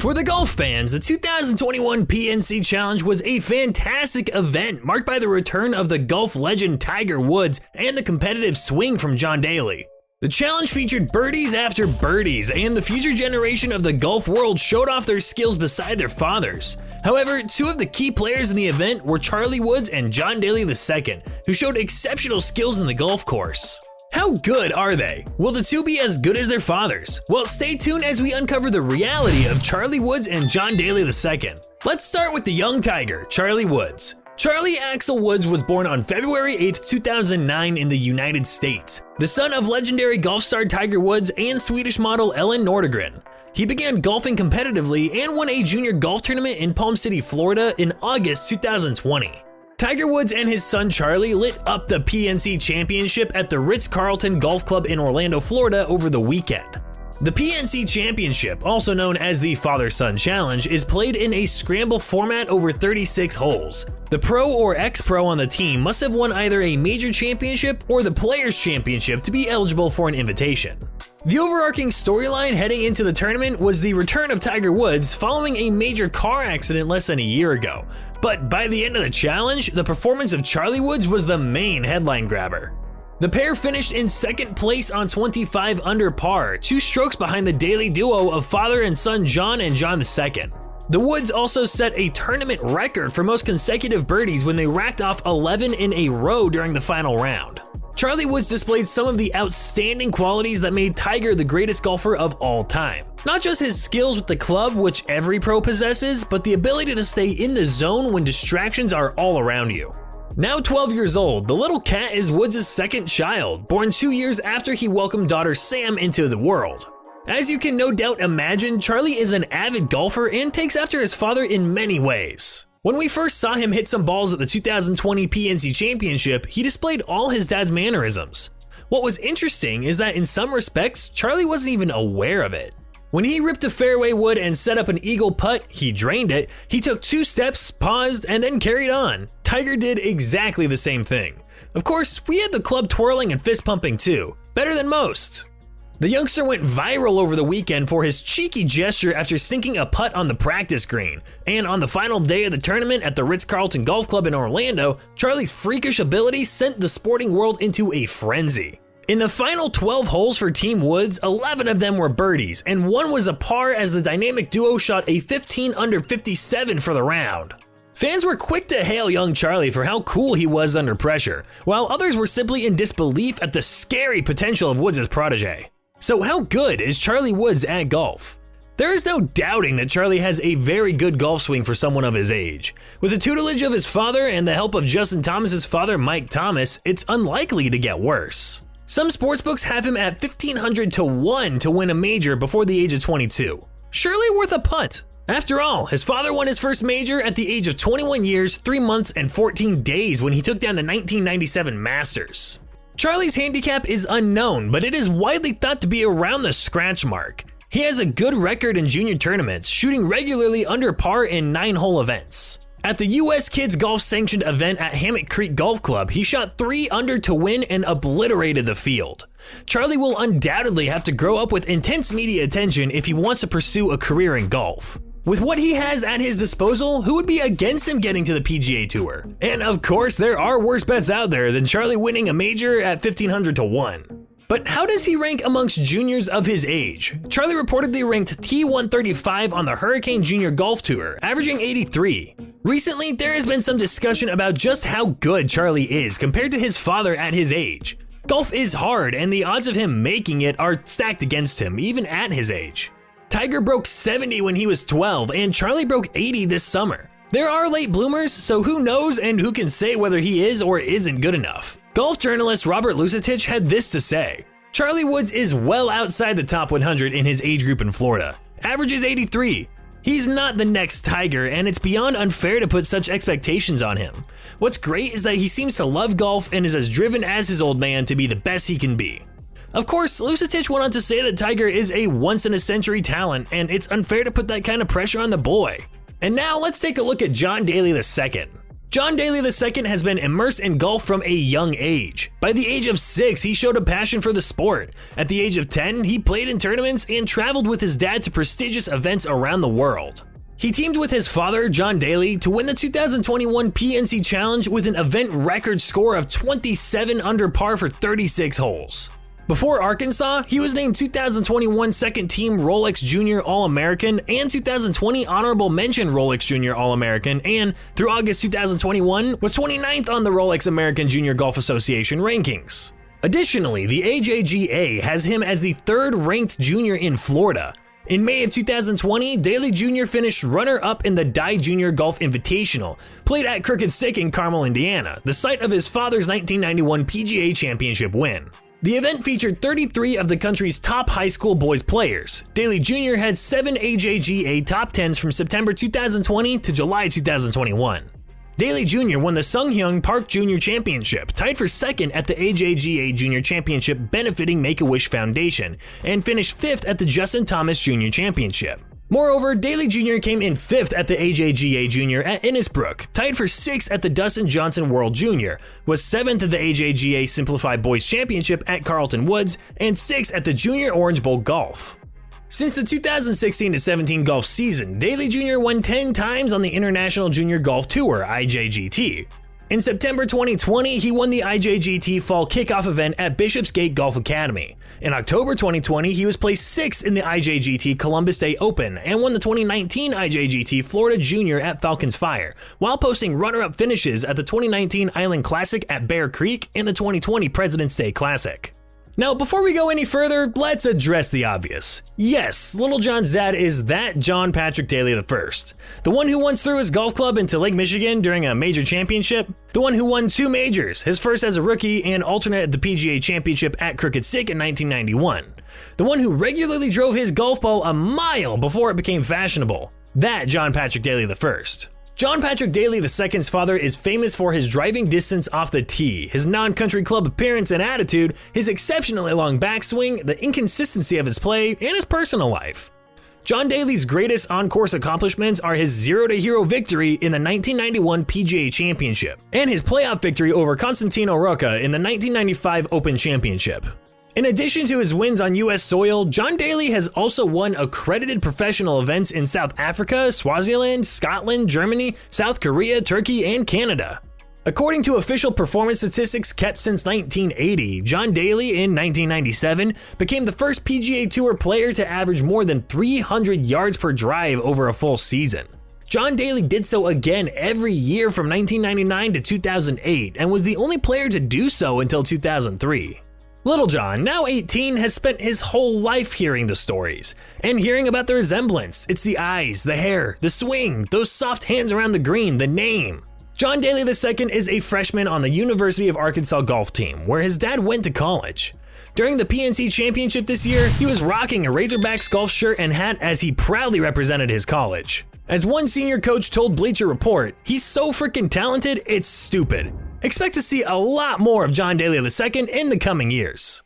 For the golf fans, the 2021 PNC Challenge was a fantastic event marked by the return of the golf legend Tiger Woods and the competitive swing from John Daly. The challenge featured birdies after birdies, and the future generation of the golf world showed off their skills beside their fathers. However, two of the key players in the event were Charlie Woods and John Daly II, who showed exceptional skills in the golf course. How good are they? Will the two be as good as their fathers? Well, stay tuned as we uncover the reality of Charlie Woods and John Daly II. Let's start with the young Tiger, Charlie Woods. Charlie Axel Woods was born on February 8, 2009 in the United States, the son of legendary golf star Tiger Woods and Swedish model Ellen Nordegren. He began golfing competitively and won a junior golf tournament in Palm City, Florida in August 2020. Tiger Woods and his son Charlie lit up the PNC Championship at the Ritz-Carlton Golf Club in Orlando, Florida over the weekend. The PNC Championship, also known as the Father-Son Challenge, is played in a scramble format over 36 holes. The pro or ex-pro on the team must have won either a major championship or the Players' Championship to be eligible for an invitation. The overarching storyline heading into the tournament was the return of Tiger Woods following a major car accident less than a year ago. But by the end of the challenge, the performance of Charlie Woods was the main headline grabber. The pair finished in second place on 25 under par, 2 strokes behind the Daly duo of father and son John and John II. The Woods also set a tournament record for most consecutive birdies when they racked off 11 in a row during the final round. Charlie Woods displayed some of the outstanding qualities that made Tiger the greatest golfer of all time. Not just his skills with the club, which every pro possesses, but the ability to stay in the zone when distractions are all around you. Now 12 years old, the little cat is Woods' second child, born 2 years after he welcomed daughter Sam into the world. As you can no doubt imagine, Charlie is an avid golfer and takes after his father in many ways. When we first saw him hit some balls at the 2020 PNC Championship, he displayed all his dad's mannerisms. What was interesting is that in some respects, Charlie wasn't even aware of it. When he ripped a fairway wood and set up an eagle putt, he drained it, he took 2 steps, paused, and then carried on. Tiger did exactly the same thing. Of course, we had the club twirling and fist pumping too, better than most. The youngster went viral over the weekend for his cheeky gesture after sinking a putt on the practice green. And on the final day of the tournament at the Ritz-Carlton Golf Club in Orlando, Charlie's freakish ability sent the sporting world into a frenzy. In the final 12 holes for Team Woods, 11 of them were birdies, and one was a par as the dynamic duo shot a 15 under 57 for the round. Fans were quick to hail young Charlie for how cool he was under pressure, while others were simply in disbelief at the scary potential of Woods' protege. So how good is Charlie Woods at golf? There is no doubting that Charlie has a very good golf swing for someone of his age. With the tutelage of his father and the help of Justin Thomas's father, Mike Thomas, it's unlikely to get worse. Some sportsbooks have him at 1,500 to 1 to win a major before the age of 22. Surely worth a punt. After all, his father won his first major at the age of 21 years, 3 months, and 14 days when he took down the 1997 Masters. Charlie's handicap is unknown, but it is widely thought to be around the scratch mark. He has a good record in junior tournaments, shooting regularly under par in 9-hole events. At the US Kids Golf sanctioned event at Hammock Creek Golf Club, he shot 3 under to win and obliterated the field. Charlie will undoubtedly have to grow up with intense media attention if he wants to pursue a career in golf. With what he has at his disposal, who would be against him getting to the PGA Tour? And of course, there are worse bets out there than Charlie winning a major at 1,500 to 1. But how does he rank amongst juniors of his age? Charlie reportedly ranked T135 on the Hurricane Junior Golf Tour, averaging 83. Recently, there has been some discussion about just how good Charlie is compared to his father at his age. Golf is hard, and the odds of him making it are stacked against him, even at his age. Tiger broke 70 when he was 12, and Charlie broke 80 this summer. There are late bloomers, so who knows and who can say whether he is or isn't good enough. Golf journalist Robert Lusitich had this to say: Charlie Woods is well outside the top 100 in his age group in Florida. Average is 83. He's not the next Tiger, and it's beyond unfair to put such expectations on him. What's great is that he seems to love golf and is as driven as his old man to be the best he can be. Of course, Lusitich went on to say that Tiger is a once-in-a-century talent, and it's unfair to put that kind of pressure on the boy. And now let's take a look at John Daly II. John Daly II has been immersed in golf from a young age. By the age of 6, he showed a passion for the sport. At the age of 10, he played in tournaments and traveled with his dad to prestigious events around the world. He teamed with his father, John Daly, to win the 2021 PNC Challenge with an event record score of 27 under par for 36 holes. Before Arkansas, he was named 2021 Second Team Rolex Junior All-American and 2020 Honorable Mention Rolex Junior All-American, and through August 2021 was 29th on the Rolex American Junior Golf Association rankings. Additionally, the AJGA has him as the 3rd ranked junior in Florida. In May of 2020, Daly Jr. finished runner-up in the Dye Junior Golf Invitational, played at Crooked Stick in Carmel, Indiana, the site of his father's 1991 PGA Championship win. The event featured 33 of the country's top high school boys players. Daly Jr. had 7 AJGA top 10s from September 2020 to July 2021. Daly Jr. won the Sunghyung Park Junior Championship, tied for 2nd at the AJGA Junior Championship benefiting Make-A-Wish Foundation, and finished 5th at the Justin Thomas Junior Championship. Moreover, Daly Jr. came in 5th at the AJGA Junior at Innisbrook, tied for 6th at the Dustin Johnson World Junior, was 7th at the AJGA Simplified Boys Championship at Carlton Woods, and 6th at the Junior Orange Bowl Golf. Since the 2016-17 golf season, Daly Jr. won 10 times on the International Junior Golf Tour, IJGT. In September 2020, he won the IJGT Fall Kickoff event at Bishopsgate Golf Academy. In October 2020, he was placed 6th in the IJGT Columbus Day Open and won the 2019 IJGT Florida Junior at Falcons Fire, while posting runner-up finishes at the 2019 Island Classic at Bear Creek and the 2020 President's Day Classic. Now, before we go any further, let's address the obvious. Yes, Little John's dad is that John Patrick Daly I, the one who once threw his golf club into Lake Michigan during a major championship, the one who won 2 majors, his first as a rookie and alternate at the PGA Championship at Crooked Stick in 1991, the one who regularly drove his golf ball a mile before it became fashionable, that John Patrick Daly I. John Patrick Daly II's father is famous for his driving distance off the tee, his non-country club appearance and attitude, his exceptionally long backswing, the inconsistency of his play, and his personal life. John Daly's greatest on-course accomplishments are his 0-hero victory in the 1991 PGA Championship, and his playoff victory over Constantino Rocca in the 1995 Open Championship. In addition to his wins on US soil, John Daly has also won accredited professional events in South Africa, Swaziland, Scotland, Germany, South Korea, Turkey, and Canada. According to official performance statistics kept since 1980, John Daly in 1997 became the first PGA Tour player to average more than 300 yards per drive over a full season. John Daly did so again every year from 1999 to 2008 and was the only player to do so until 2003. Little John, now 18, has spent his whole life hearing the stories and hearing about the resemblance. It's the eyes, the hair, the swing, those soft hands around the green, the name. John Daly II is a freshman on the University of Arkansas golf team, where his dad went to college. During the PNC Championship this year, he was rocking a Razorbacks golf shirt and hat as he proudly represented his college. As one senior coach told Bleacher Report, he's so freaking talented, it's stupid. Expect to see a lot more of John Daly II in the coming years.